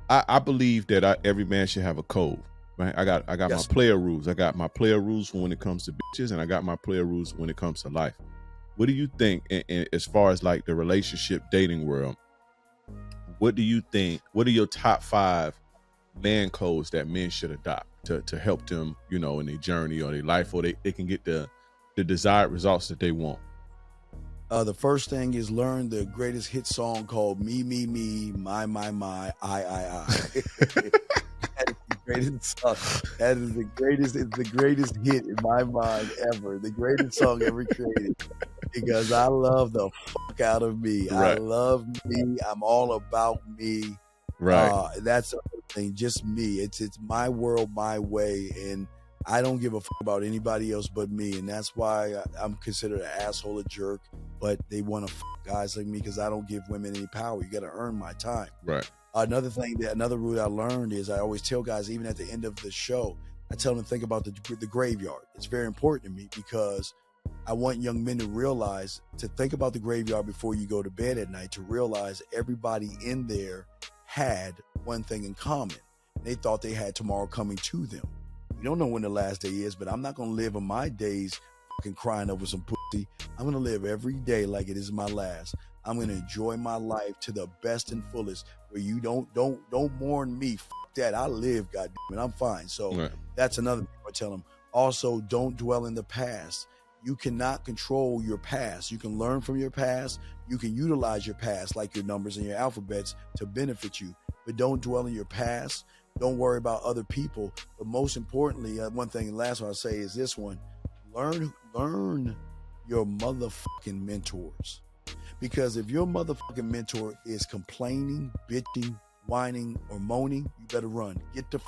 I believe that every man should have a code. Right? I got my Yes. player rules. I got my player rules for when it comes to bitches, and I got my player rules when it comes to life. What do you think, as far as like the relationship dating world? What do you think? What are your top 5 man codes that men should adopt to help them, you know, in their journey or their life, or they can get the desired results that they want? The first thing is learn the greatest hit song called "Me, Me, Me, My, I." That is the greatest song. That is the greatest. It's the greatest hit in my mind ever. The greatest song ever created. Because I love the fuck out of me. I Right. love me. I'm all about me. Right. That's the thing. Just me. It's my world, my way, and I don't give a fuck about anybody else but me. And that's why I'm considered an asshole, a jerk. But they want to fuck guys like me because I don't give women any power. You got to earn my time. Right. Another rule I learned is I always tell guys, even at the end of the show, I tell them to think about the graveyard. It's very important to me because I want young men to realize, to think about the graveyard before you go to bed at night, to realize everybody in there had one thing in common. They thought they had tomorrow coming to them. You don't know when the last day is, but I'm not going to live in my days fucking crying over some pussy. I'm going to live every day like it is my last. I'm going to enjoy my life to the best and fullest, where you don't mourn me. Fuck that. I live, goddamn it. I'm fine. So Right. That's another thing I tell them. Also, don't dwell in the past. You cannot control your past. You can learn from your past. You can utilize your past, like your numbers and your alphabets, to benefit you. But don't dwell in your past. Don't worry about other people. But most importantly, one thing, and last one I'll say is this one: learn your motherfucking mentors. Because if your motherfucking mentor is complaining, bitching, whining, or moaning, you better run. Get the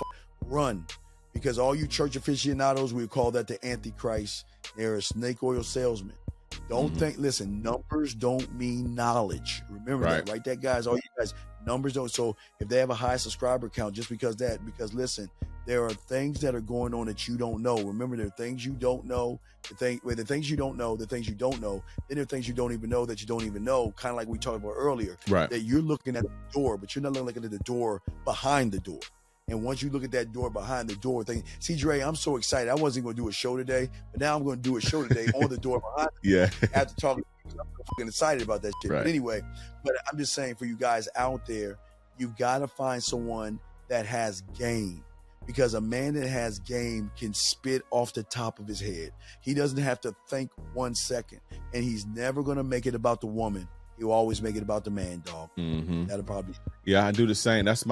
run. Because all you church aficionados, we call that the Antichrist. They're a snake oil salesman. Don't think, listen, numbers don't mean knowledge. Remember that, right? That, guys, all you guys, numbers don't. So if they have a high subscriber count, just because listen, there are things that are going on that you don't know. Remember, there are things you don't know. The things you don't know, then there are things you don't even know that you don't even know. Kind of like we talked about earlier, Right. that you're looking at the door, but you're not looking at the door behind the door. And once you look at that door behind the door, thinking, see, Dre, I'm so excited. I wasn't going to do a show today, but now I'm going to do a show today on the door behind me. Yeah. After talking, I'm so fucking excited about that shit. Right. But anyway, I'm just saying, for you guys out there, you've got to find someone that has game. Because a man that has game can spit off the top of his head. He doesn't have to think 1 second. And he's never going to make it about the woman. He'll always make it about the man, dog. That'll probably. Yeah, I do the same. That's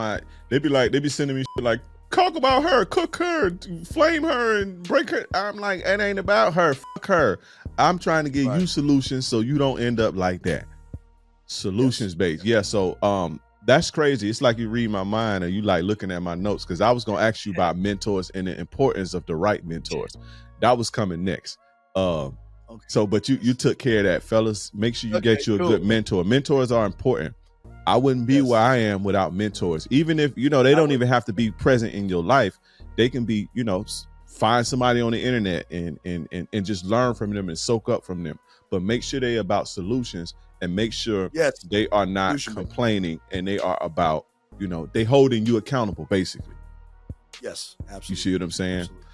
they be sending me shit like, talk about her, cook her, flame her, and break her. I'm like, it ain't about her. Fuck her. I'm trying to get you solutions so you don't end up like that. Solutions based. Yeah. So that's crazy. It's like you read my mind and you like looking at my notes, because I was gonna ask you about mentors and the importance of the right mentors. That was coming next. So, but you took care of that, fellas. Make sure you get you a good mentor. Mentors are important. I wouldn't be where I am without mentors. Even if, they don't even have to be present in your life. They can be, find somebody on the internet and just learn from them and soak up from them. But make sure they're about solutions, and make sure they are not complaining, and they are about, they holding you accountable, basically. Yes, absolutely. You see what I'm saying? Absolutely.